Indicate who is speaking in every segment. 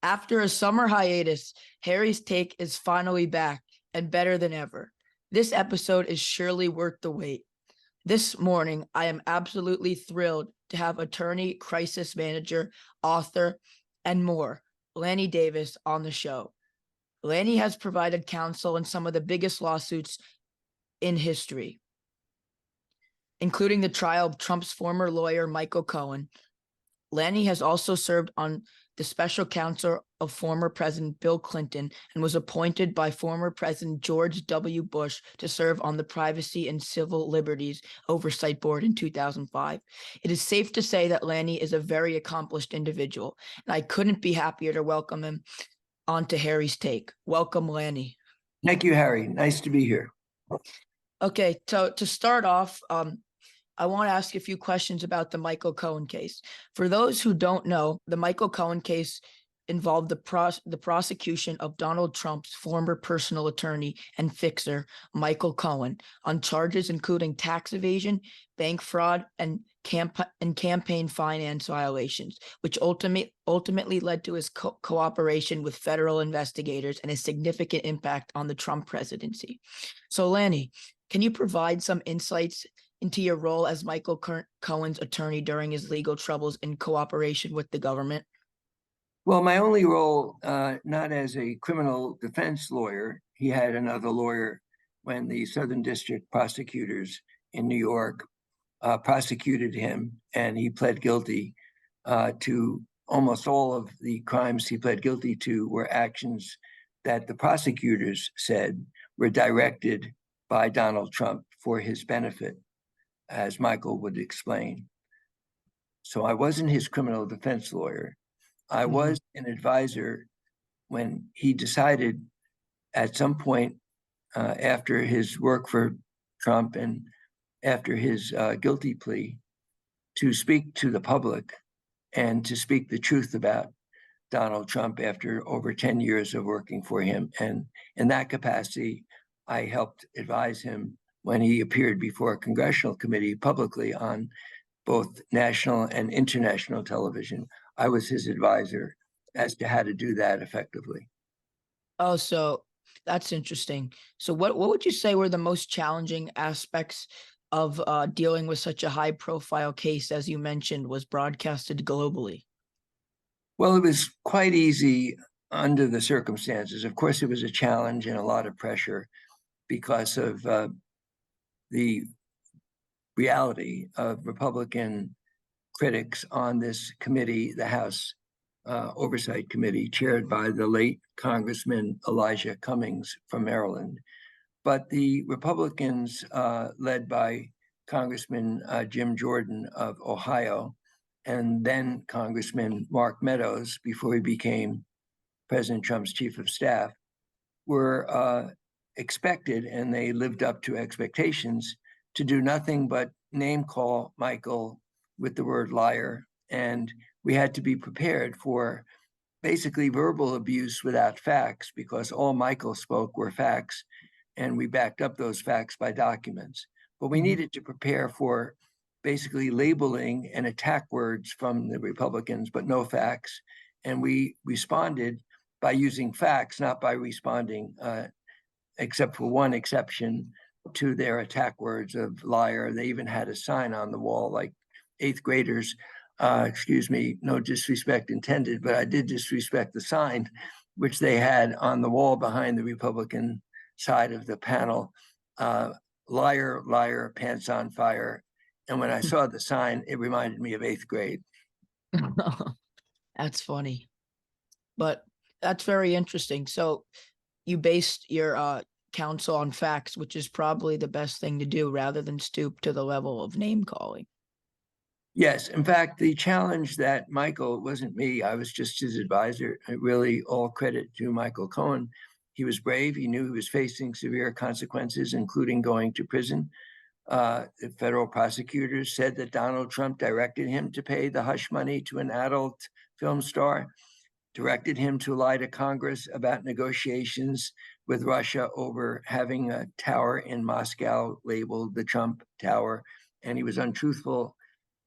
Speaker 1: After a summer hiatus, Harry's Take is finally back and better than ever. This episode is surely worth the wait. This morning, I am absolutely thrilled to have attorney, crisis manager, author, and more, Lanny Davis, on the show. Lanny has provided counsel in some of the biggest lawsuits in history, including the trial of Trump's former lawyer, Michael Cohen. Lanny has also served on the special counsel of former President Bill Clinton and was appointed by former President George W. Bush to serve on the Privacy and Civil Liberties Oversight Board in 2005. It is safe to say that Lanny is a very accomplished individual, and I couldn't be happier to welcome him onto Harry's Take. Welcome, Lanny.
Speaker 2: Thank you, Harry. Nice to be here.
Speaker 1: Okay, so to start off, I want to ask you a few questions about the Michael Cohen case. For those who don't know, the Michael Cohen case involved the prosecution of Donald Trump's former personal attorney and fixer, Michael Cohen, on charges including tax evasion, bank fraud, and campaign finance violations, which ultimately led to his cooperation with federal investigators and a significant impact on the Trump presidency. So, Lanny, can you provide some insights into your role as Michael Cohen's attorney during his legal troubles in cooperation with the government?
Speaker 2: Well, my only role, not as a criminal defense lawyer, he had another lawyer when the Southern District prosecutors in New York prosecuted him, and he pled guilty to almost all of the crimes he pled guilty to were actions that the prosecutors said were directed by Donald Trump for his benefit, as Michael would explain. So I wasn't his criminal defense lawyer. I was an advisor when he decided at some point after his work for Trump and after his guilty plea to speak to the public and to speak the truth about Donald Trump after over 10 years of working for him. And in that capacity, I helped advise him when he appeared before a congressional committee publicly on both national and international television. I was his advisor as to how to do that effectively.
Speaker 1: Oh, so that's interesting. So what would you say were the most challenging aspects of dealing with such a high-profile case, as you mentioned, was broadcasted globally?
Speaker 2: Well, it was quite easy under the circumstances. Of course, it was a challenge and a lot of pressure because of the reality of Republican critics on this committee, the House Oversight Committee, chaired by the late Congressman Elijah Cummings from Maryland. But the Republicans, led by Congressman Jim Jordan of Ohio, and then Congressman Mark Meadows, before he became President Trump's chief of staff, were expected, and they lived up to expectations, to do nothing but name call Michael with the word liar. And we had to be prepared for basically verbal abuse without facts, because all Michael spoke were facts, and we backed up those facts by documents. But we needed to prepare for basically labeling and attack words from the Republicans, but no facts. And we responded by using facts, not by responding, except for one exception, to their attack words of liar. They even had a sign on the wall, like eighth graders, excuse me, no disrespect intended, but I did disrespect the sign, which they had on the wall behind the Republican side of the panel, liar, liar, pants on fire. And when I saw the sign, it reminded me of eighth grade.
Speaker 1: That's funny, but that's very interesting. So you based your counsel on facts, which is probably the best thing to do rather than stoop to the level of name calling.
Speaker 2: Yes. In fact, the challenge that Michael, wasn't me, I was just his advisor. Really, all credit to Michael Cohen. He was brave. He knew he was facing severe consequences, including going to prison. The federal prosecutors said that Donald Trump directed him to pay the hush money to an adult film star, directed him to lie to Congress about negotiations with Russia over having a tower in Moscow labeled the Trump Tower. And he was untruthful,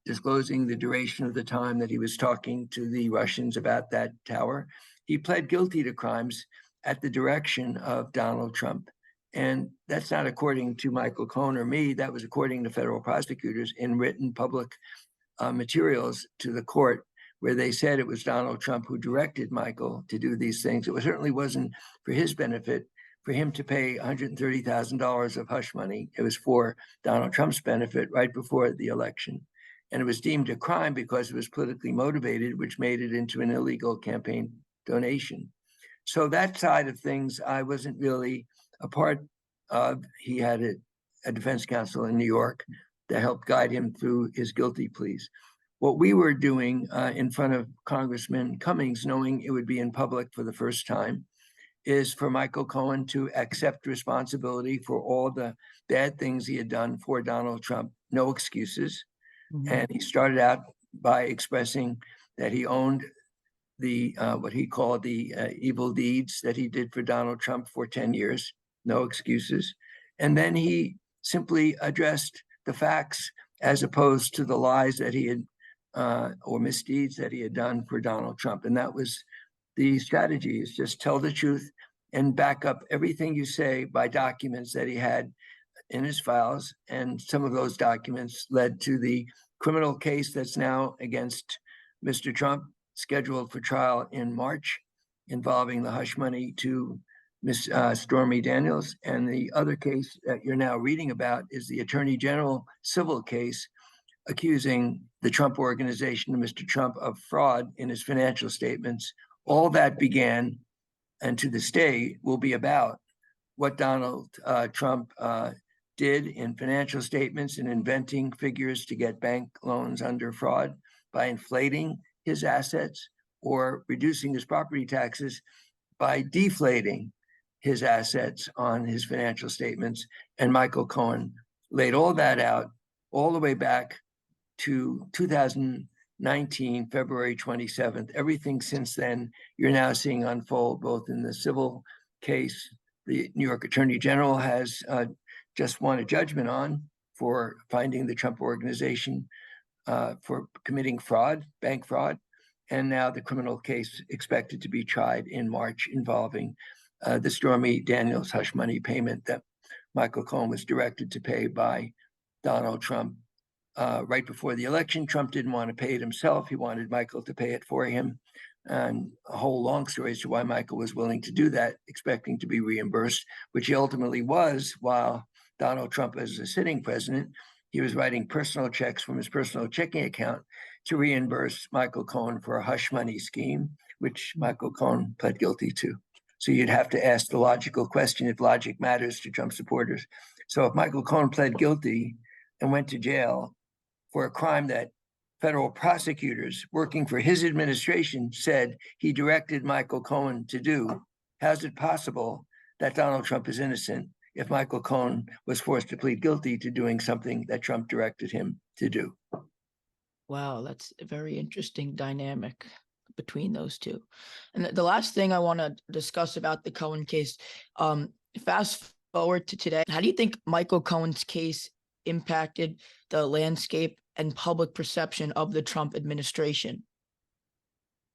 Speaker 2: disclosing the duration of the time that he was talking to the Russians about that tower. he pled guilty to crimes at the direction of Donald Trump. And that's not according to Michael Cohen or me. That was according to federal prosecutors in written public materials to the court, where they said it was Donald Trump who directed Michael to do these things. It certainly wasn't for his benefit for him to pay $130,000 of hush money. It was for Donald Trump's benefit right before the election. And it was deemed a crime because it was politically motivated, which made it into an illegal campaign donation. So that side of things, I wasn't really a part of. He had a defense counsel in New York that helped guide him through his guilty pleas. What we were doing in front of Congressman Cummings, knowing it would be in public for the first time, is for Michael Cohen to accept responsibility for all the bad things he had done for Donald Trump. No excuses.
Speaker 1: Mhm.
Speaker 2: And he started out by expressing that he owned the what he called the evil deeds that he did for Donald Trump for 10 years. No excuses. And then he simply addressed the facts as opposed to the lies that he had or misdeeds that he had done for Donald Trump. And that was the strategy, is just tell the truth and back up everything you say by documents that he had in his files. And some of those documents led to the criminal case that's now against Mr. Trump, scheduled for trial in March, involving the hush money to Miss Stormy Daniels. And the other case that you're now reading about is the Attorney General civil case accusing the Trump Organization and Mr. Trump of fraud in his financial statements. All that began, and to this day will be about what Donald Trump did in financial statements and inventing figures to get bank loans under fraud by inflating his assets or reducing his property taxes by deflating his assets on his financial statements. And Michael Cohen laid all that out all the way back to 2019, February 27th. Everything since then, you're now seeing unfold both in the civil case. The New York Attorney General has just won a judgment on for finding the Trump Organization for committing fraud, bank fraud. And now the criminal case expected to be tried in March involving the Stormy Daniels hush money payment that Michael Cohen was directed to pay by Donald Trump right before the election. Trump didn't want to pay it himself. He wanted Michael to pay it for him. And a whole long story as to why Michael was willing to do that, expecting to be reimbursed, which he ultimately was, while Donald Trump, as a sitting president, he was writing personal checks from his personal checking account to reimburse Michael Cohen for a hush money scheme, which Michael Cohen pled guilty to. So you'd have to ask the logical question, if logic matters to Trump supporters. So if Michael Cohen pled guilty and went to jail for a crime that federal prosecutors working for his administration said he directed Michael Cohen to do, how's it possible that Donald Trump is innocent if Michael Cohen was forced to plead guilty to doing something that Trump directed him to do?
Speaker 1: Wow, that's a very interesting dynamic between those two. And the last thing I want to discuss about the Cohen case, fast forward to today, how do you think Michael Cohen's case impacted the landscape and public perception of the Trump administration?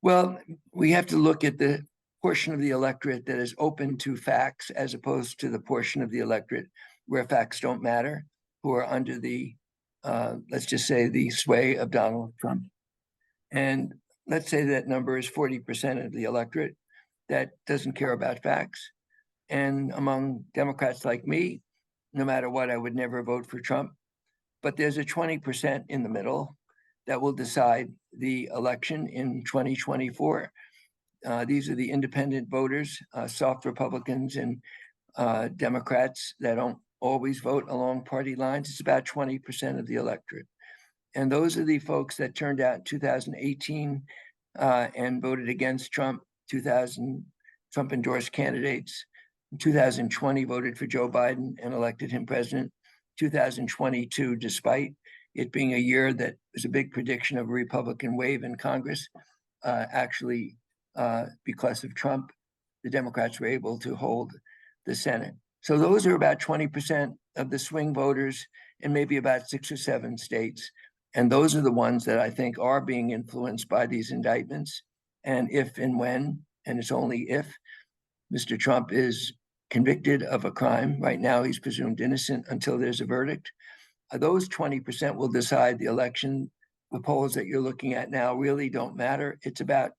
Speaker 2: Well, we have to look at the portion of the electorate that is open to facts as opposed to the portion of the electorate where facts don't matter, who are under the, let's just say, the sway of Donald Trump. And let's say that number is 40% of the electorate that doesn't care about facts. And among Democrats like me, no matter what, I would never vote for Trump. But there's a 20% in the middle that will decide the election in 2024. These are the independent voters, soft Republicans and Democrats that don't always vote along party lines. It's about 20% of the electorate. And those are the folks that turned out in 2018 and voted against Trump. Trump endorsed candidates. In 2020, voted for Joe Biden and elected him president. 2022, despite it being a year that was a big prediction of a Republican wave in Congress, actually, because of Trump, the Democrats were able to hold the Senate. So those are about 20% of the swing voters in maybe about 6 or 7 states. And those are the ones that I think are being influenced by these indictments. And if and when and it's only if Mr. Trump is convicted of a crime. Right now, he's presumed innocent until there's a verdict. Those 20% will decide the election. The polls that you're looking at now really don't matter. It's about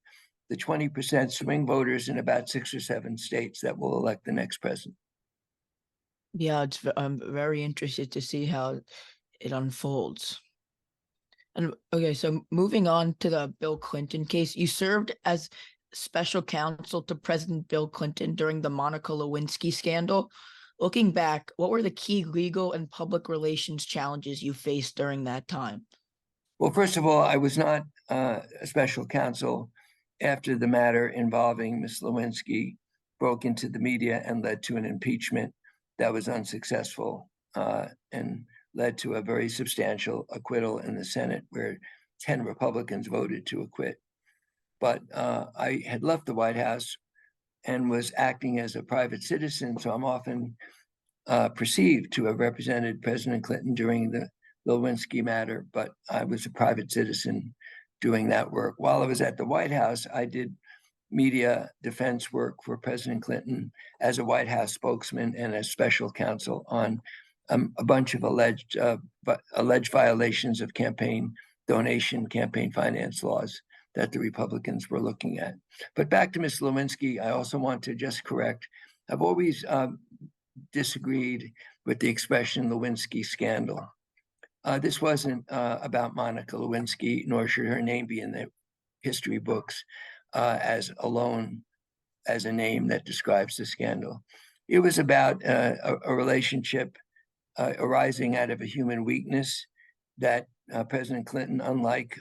Speaker 2: the 20% swing voters in about 6 or 7 states that will elect the next president.
Speaker 1: Yeah, I'm very interested to see how it unfolds. And okay, so moving on to the Bill Clinton case, you served as special counsel to President Bill Clinton during the Monica Lewinsky scandal. Looking back, what were the key legal and public relations challenges you faced during that time?
Speaker 2: Well, first of all, I was not a special counsel after the matter involving Ms. Lewinsky broke into the media and led to an impeachment that was unsuccessful and led to a very substantial acquittal in the Senate, where 10 Republicans voted to acquit. But I had left the White House and was acting as a private citizen, so I'm often perceived to have represented President Clinton during the Lewinsky matter, but I was a private citizen doing that work. While I was at the White House, I did media defense work for President Clinton as a White House spokesman and as special counsel on a bunch of alleged violations of campaign donation, campaign finance laws that the Republicans were looking at. But back to Ms. Lewinsky, I also want to just correct. I've always disagreed with the expression Lewinsky scandal. This wasn't about Monica Lewinsky, nor should her name be in the history books as alone as a name that describes the scandal. It was about a relationship arising out of a human weakness that President Clinton, unlike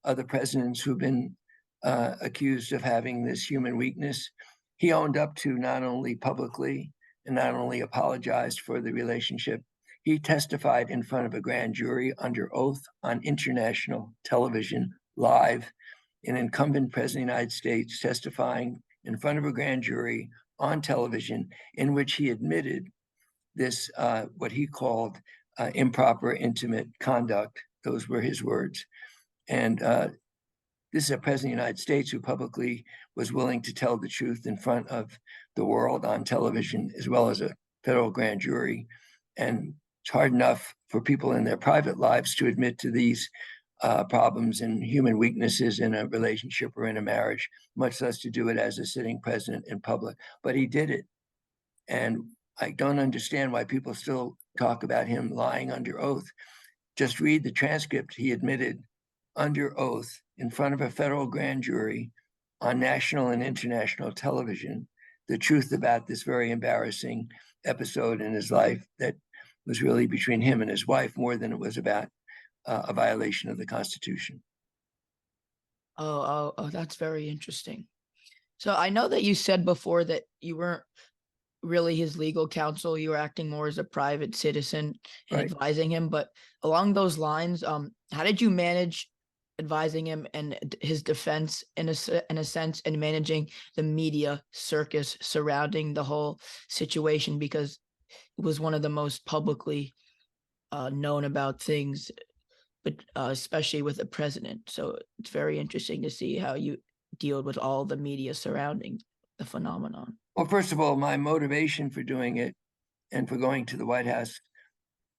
Speaker 2: other presidents who've been accused of having this human weakness, he owned up to not only publicly and not only apologized for the relationship, he testified in front of a grand jury under oath on international television live, an incumbent president of the United States testifying in front of a grand jury on television, in which he admitted this, what he called improper intimate conduct. Those were his words. And this is a president of the United States who publicly was willing to tell the truth in front of the world on television, as well as a federal grand jury. And it's hard enough for people in their private lives to admit to these problems and human weaknesses in a relationship or in a marriage, much less to do it as a sitting president in public. But he did it. And I don't understand why people still talk about him lying under oath. Just read the transcript. He admitted under oath in front of a federal grand jury on national and international television the truth about this very embarrassing episode in his life that was really between him and his wife more than it was about a violation of the Constitution.
Speaker 1: Oh, that's very interesting. So I know that you said before that you weren't really his legal counsel. You were acting more as a private citizen and
Speaker 2: Right.
Speaker 1: advising him. But along those lines, how did you manage advising him and his defense in a sense, and managing the media circus surrounding the whole situation, because it was one of the most publicly known about things, but especially with the president. So it's very interesting to see how you deal with all the media surrounding the phenomenon.
Speaker 2: Well, first of all, my motivation for doing it and for going to the White House,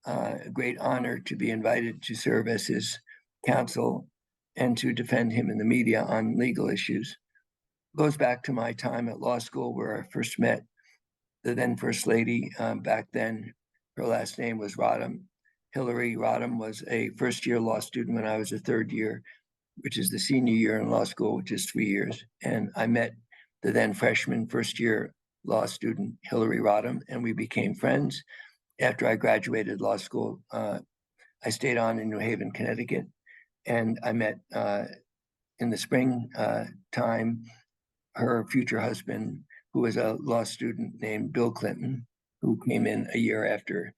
Speaker 2: a great honor to be invited to serve as his counsel and to defend him in the media on legal issues, goes back to my time at law school, where I first met the then First Lady. Back then, her last name was Rodham. Hillary Rodham was a first-year law student when I was a third year, which is the senior year in law school, which is 3 years. And I met the then freshman first-year law student, Hillary Rodham, and we became friends. After I graduated law school, I stayed on in New Haven, Connecticut, and I met in the spring time her future husband, who was a law student named Bill Clinton, who came in a year after.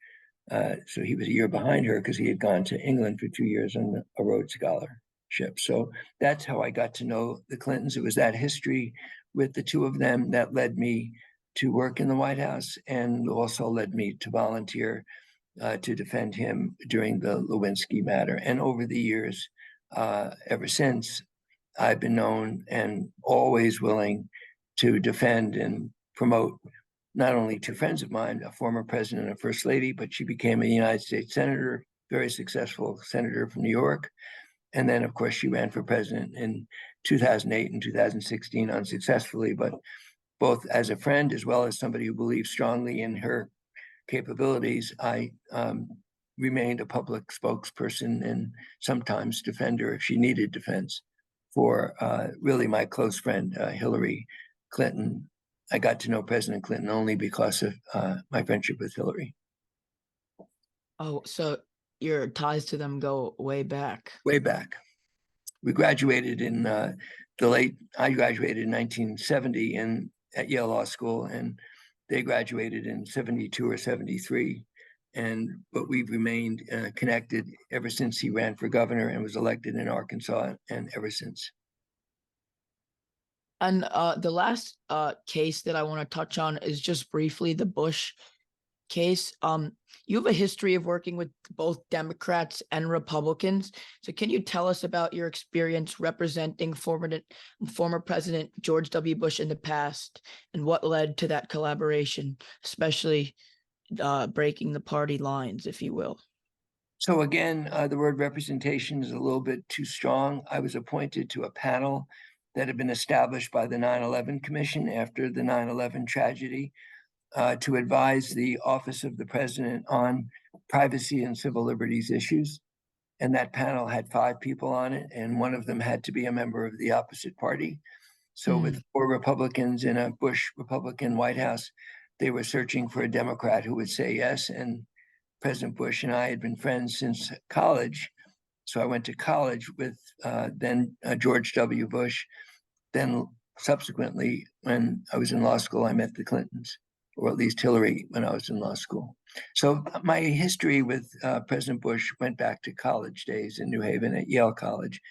Speaker 2: So he was a year behind her because he had gone to England for 2 years on a Rhodes Scholarship. So that's how I got to know the Clintons. It was that history with the two of them that led me to work in the White House, and also led me to volunteer to defend him during the Lewinsky matter. And over the years, ever since, I've been known and always willing to defend and promote not only to friends of mine, a former president and a first lady, but she became a United States senator, very successful senator from New York. And then, of course, she ran for president in 2008 and 2016 unsuccessfully, but both as a friend as well as somebody who believes strongly in her capabilities, I remained a public spokesperson and sometimes defender if she needed defense for really my close friend, Hillary Clinton. I got to know President Clinton only because of my friendship with Hillary.
Speaker 1: Oh, so your ties to them go way back.
Speaker 2: Way back. We graduated in I graduated in 1970 at Yale Law School, and they graduated in 72 or 73. But we've remained connected ever since he ran for governor and was elected in Arkansas, and ever since.
Speaker 1: And the last case that I want to touch on is just briefly the Bush case. You have a history of working with both Democrats and Republicans. So can you tell us about your experience representing former President George W. Bush in the past and what led to that collaboration, especially breaking the party lines, if you will?
Speaker 2: So again, the word representation is a little bit too strong. I was appointed to a panel that had been established by the 9/11 Commission after the 9/11 tragedy to advise the Office of the President on privacy and civil liberties issues. And that panel had 5 people on it, and one of them had to be a member of the opposite party. So with 4 Republicans in a Bush Republican White House, they were searching for a Democrat who would say yes. And President Bush and I had been friends since college. So I went to college with then George W. Bush. Then subsequently, when I was in law school, I met the Clintons, or at least Hillary when I was in law school. So my history with President Bush went back to college days in New Haven at Yale College.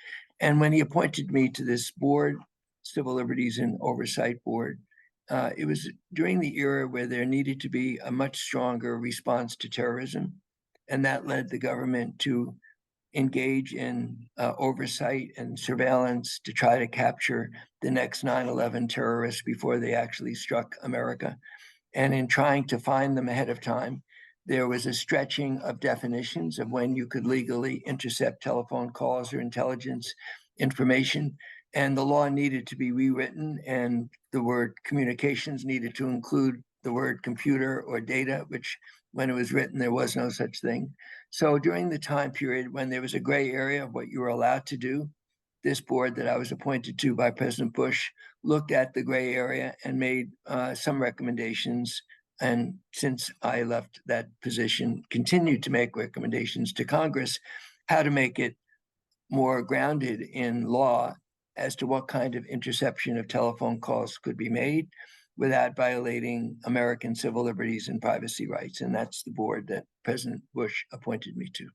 Speaker 2: And when he appointed me to this board, Civil Liberties and Oversight Board, it was during the era where there needed to be a much stronger response to terrorism. And that led the government to engage in oversight and surveillance to try to capture the next 9/11 terrorists before they actually struck America. And in trying to find them ahead of time, there was a stretching of definitions of when you could legally intercept telephone calls or intelligence information. And the law needed to be rewritten, and the word communications needed to include the word computer or data, which when it was written, there was no such thing. So during the time period when there was a gray area of what you were allowed to do, this board that I was appointed to by President Bush looked at the gray area and made some recommendations. And since I left that position, continued to make recommendations to Congress how to make it more grounded in law as to what kind of interception of telephone calls could be made without violating American civil liberties and privacy rights. And that's the board that President Bush appointed me to.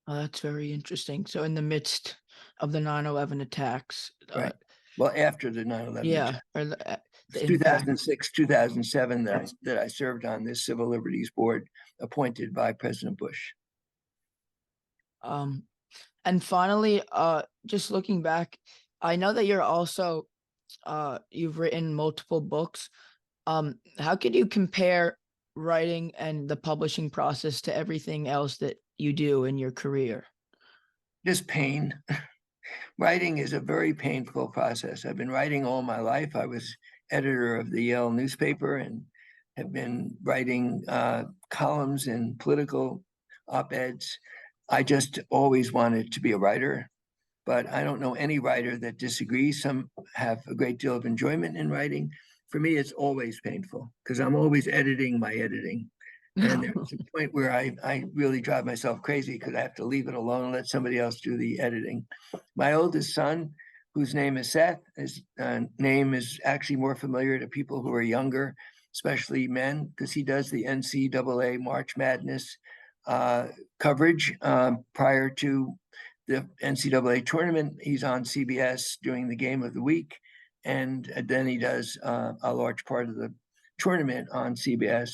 Speaker 1: Oh, that's very interesting. So in the midst of the 9/11 attacks,
Speaker 2: Right. Well, after the 9/11
Speaker 1: yeah,
Speaker 2: attack,
Speaker 1: or
Speaker 2: it's
Speaker 1: the impact.
Speaker 2: 2006, 2007 that I served on this Civil Liberties Board appointed by President Bush.
Speaker 1: And finally, just looking back, I know that you're also you've written multiple books. How could you compare writing and the publishing process to everything else that you do in your career?
Speaker 2: Just pain. Writing is a very painful process. I've been writing all my life. I was editor of the Yale newspaper and have been writing columns and political op-eds. I just always wanted to be a writer, but I don't know any writer that disagrees. Some have a great deal of enjoyment in writing. For me, it's always painful because I'm always editing my editing. And there's a point where I really drive myself crazy because I have to leave it alone and let somebody else do the editing. My oldest son, whose name is Seth, his name is actually more familiar to people who are younger, especially men, because he does the NCAA March Madness coverage prior to the NCAA tournament. He's on CBS doing the game of the week. And then he does a large part of the tournament on CBS.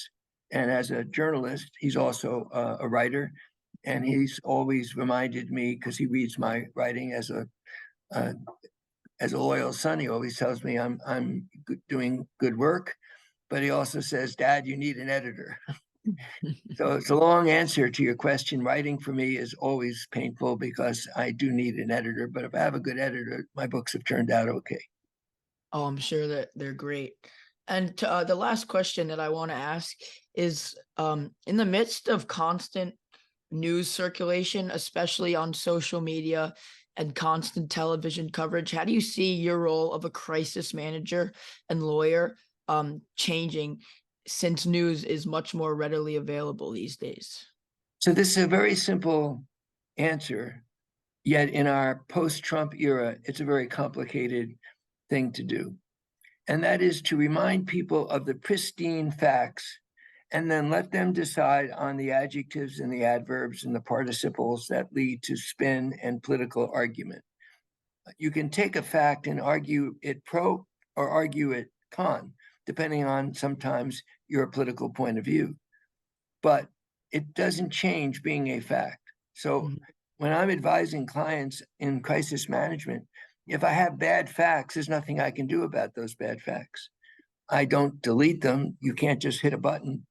Speaker 2: And as a journalist, he's also a writer. And he's always reminded me, because he reads my writing as a as a loyal son, he always tells me I'm doing good work, but he also says, Dad, you need an editor. So it's a long answer to your question. Writing for me is always painful because I do need an editor, but if I have a good editor, my books have turned out okay.
Speaker 1: Oh, I'm sure that they're great. And the last question that I want to ask is, in the midst of constant news circulation, especially on social media and constant television coverage, how do you see your role of a crisis manager and lawyer changing since news is much more readily available these days?
Speaker 2: So this is a very simple answer, yet in our post-Trump era, it's a very complicated thing to do. And that is to remind people of the pristine facts and then let them decide on the adjectives and the adverbs and the participles that lead to spin and political argument. You can take a fact and argue it pro or argue it con, depending on sometimes your political point of view. But it doesn't change being a fact. So
Speaker 1: Mhm.
Speaker 2: when I'm advising clients in crisis management, if I have bad facts, there's nothing I can do about those bad facts. I don't delete them. You can't just hit a button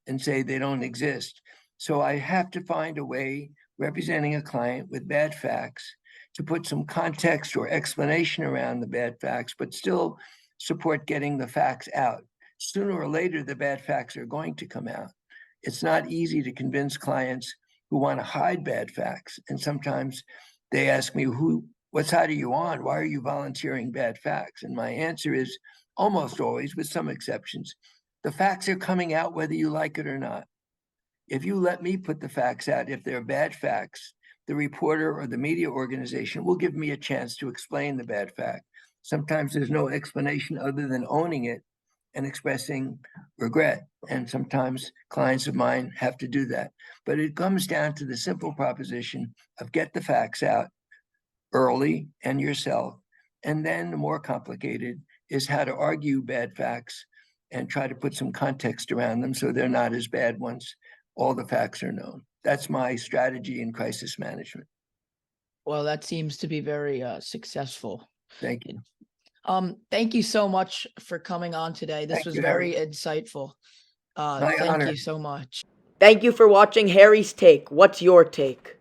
Speaker 2: and say they don't exist. So I have to find a way, representing a client with bad facts, to put some context or explanation around the bad facts, but still support getting the facts out. Sooner or later, the bad facts are going to come out. It's not easy to convince clients who want to hide bad facts. And sometimes they ask me, what side are you on? Why are you volunteering bad facts? And my answer is almost always, with some exceptions, the facts are coming out whether you like it or not. If you let me put the facts out, if they're bad facts, the reporter or the media organization will give me a chance to explain the bad fact. Sometimes there's no explanation other than owning it and expressing regret. And sometimes clients of mine have to do that. But it comes down to the simple proposition of get the facts out early and yourself. And then the more complicated is how to argue bad facts and try to put some context around them so they're not as bad once all the facts are known. That's my strategy in crisis management.
Speaker 1: Well, that seems to be very successful.
Speaker 2: Thank you.
Speaker 1: Thank you so much for coming on today. This
Speaker 2: Thank
Speaker 1: was
Speaker 2: you,
Speaker 1: very
Speaker 2: Harry.
Speaker 1: insightful.
Speaker 2: My
Speaker 1: Thank
Speaker 2: honor.
Speaker 1: you so much. Thank you for watching Harry's Take. What's your take?